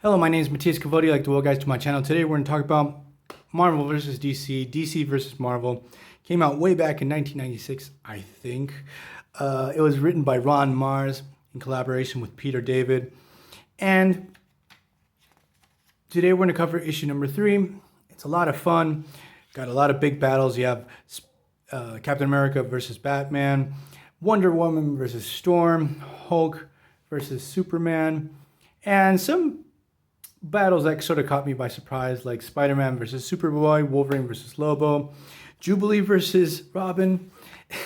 Hello, my name is Matthias Cavodi. I'd like to welcome guys to my channel. Today we're going to talk about Marvel versus DC, DC versus Marvel. Came out way back in 1996, I think. It was written by Ron Marz in collaboration with Peter David. And today we're going to cover issue number 3. It's a lot of fun. Got a lot of big battles. You have Captain America versus Batman, Wonder Woman versus Storm, Hulk versus Superman, and some battles that sort of caught me by surprise, like Spider-Man versus Superboy, Wolverine versus Lobo, Jubilee versus Robin,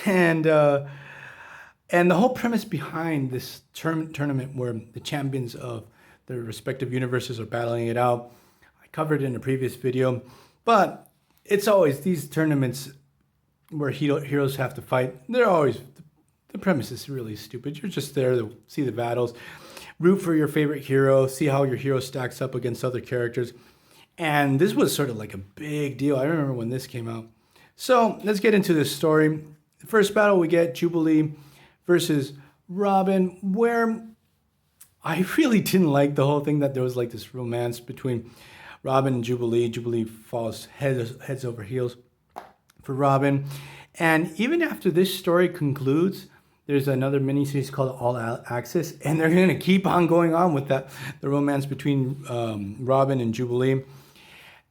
and the whole premise behind this tournament where the champions of their respective universes are battling it out. I covered it in a previous video, but it's always these tournaments where heroes have to fight. They're always, the premise is really stupid. You're just there to see the battles, root for your favorite hero, see how your hero stacks up against other characters. And this was sort of like a big deal. I remember when this came out. So let's get into this story. The first battle we get Jubilee versus Robin, where I really didn't like the whole thing that there was like this romance between Robin and Jubilee. Jubilee falls heads over heels for Robin. And even after this story concludes, there's another miniseries called All Access, and they're going to keep on going on with that, the romance between Robin and Jubilee.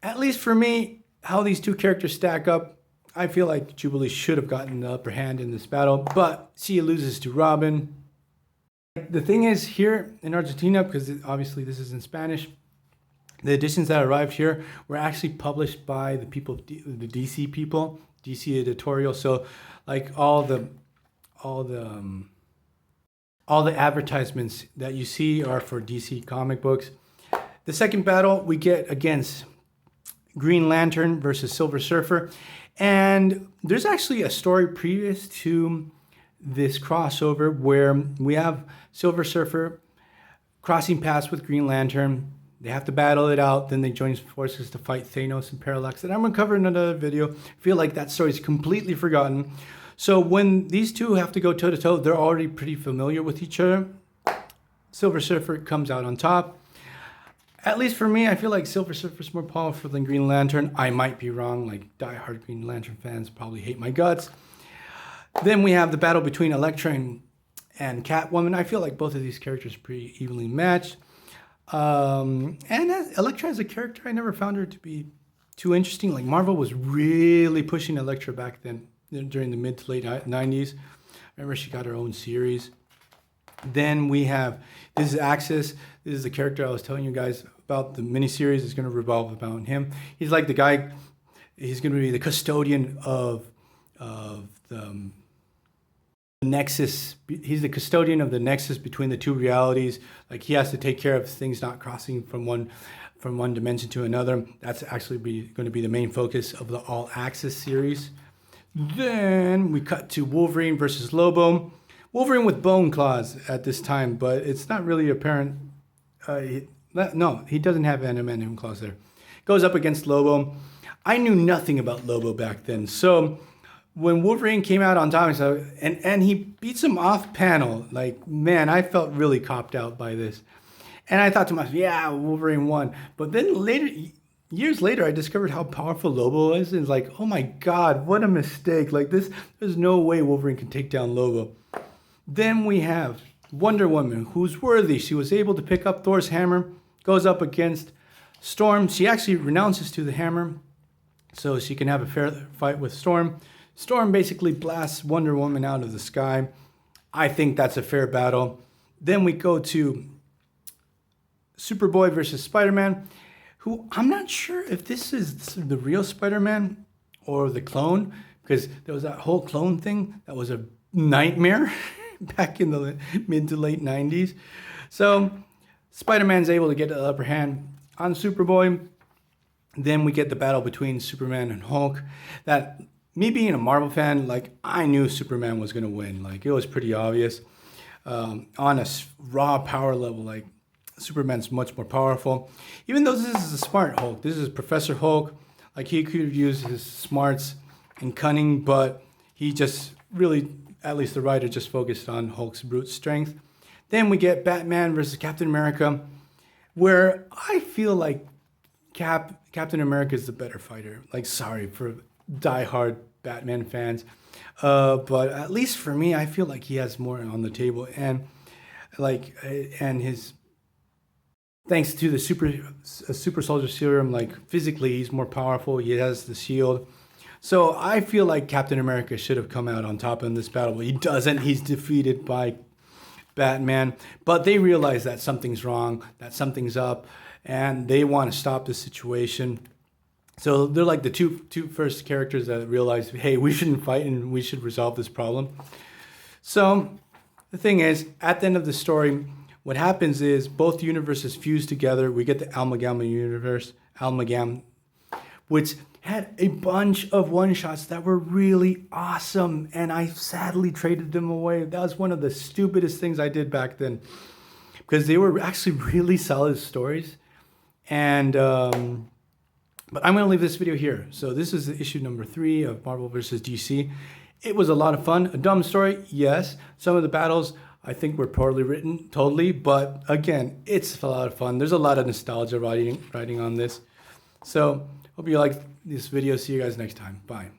At least for me, how these two characters stack up, I feel like Jubilee should have gotten the upper hand in this battle, but she loses to Robin. The thing is, here in Argentina, because obviously this is in Spanish, the editions that arrived here were actually published by the people, the DC people, DC editorial. So like all the advertisements that you see are for DC comic books. The second battle we get against Green Lantern versus Silver Surfer. And there's actually a story previous to this crossover where we have Silver Surfer crossing paths with Green Lantern. They have to battle it out. Then they join forces to fight Thanos and Parallax. And I'm going to cover in another video. I feel like that story is completely forgotten. So when these two have to go toe-to-toe, they're already pretty familiar with each other. Silver Surfer comes out on top. At least for me, I feel like Silver Surfer is more powerful than Green Lantern. I might be wrong, like die-hard Green Lantern fans probably hate my guts. Then we have the battle between Elektra and Catwoman. I feel like both of these characters are pretty evenly matched. And Elektra as a character, I never found her to be too interesting. Like Marvel was really pushing Elektra back then, during the mid to late 90s. I remember she got her own series. Then we have, this is Axis. This is the character I was telling you guys about. The miniseries is going to revolve about him. He's like the guy, he's going to be the custodian of the nexus. He's the custodian of the nexus between the two realities. Like he has to take care of things not crossing from one dimension to another. That's actually going to be the main focus of the All Access series. Then we cut to Wolverine versus Lobo. Wolverine with bone claws at this time, but it's not really apparent. No, he doesn't have adamantium claws there. Goes up against Lobo. I knew nothing about Lobo back then. So when Wolverine came out on top, and he beats him off panel, like, man, I felt really copped out by this. And I thought to myself, yeah, Wolverine won. But then years later, I discovered how powerful Lobo is. And it's like, oh my God, what a mistake. Like this, there's no way Wolverine can take down Lobo. Then we have Wonder Woman, who's worthy. She was able to pick up Thor's hammer, goes up against Storm. She actually renounces to the hammer so she can have a fair fight with Storm. Storm basically blasts Wonder Woman out of the sky. I think that's a fair battle. Then we go to Superboy versus Spider-Man, who I'm not sure if this is the real Spider-Man or the clone, because there was that whole clone thing that was a nightmare back in the mid to late 90s. So Spider-Man's able to get the upper hand on Superboy. Then we get the battle between Superman and Hulk. That, me being a Marvel fan, like I knew Superman was going to win. Like it was pretty obvious. On a raw power level, like Superman's much more powerful. Even though this is a smart Hulk, this is Professor Hulk. Like he could use his smarts and cunning, but he just really, at least the writer, just focused on Hulk's brute strength. Then we get Batman versus Captain America. where I feel like Captain America is the better fighter. Like, sorry for diehard Batman fans, but at least for me, I feel like he has more on the table, and like, and his thanks to the super soldier serum, like physically, he's more powerful. He has the shield. So I feel like Captain America should have come out on top in this battle, but he doesn't. He's defeated by Batman. But they realize that something's wrong, that something's up, and they want to stop the situation. So they're like the two first characters that realize, hey, we shouldn't fight and we should resolve this problem. So the thing is, at the end of the story, what happens is both universes fuse together. We get the Amalgam universe, which had a bunch of one-shots that were really awesome, and I sadly traded them away. That was one of the stupidest things I did back then, because they were actually really solid stories. And but I'm going to leave this video here. So this is issue number 3 of Marvel vs. DC. It was a lot of fun. A dumb story, yes. Some of the battles I think were poorly written, totally. But again, it's a lot of fun. There's a lot of nostalgia writing on this. So hope you liked this video. See you guys next time. Bye.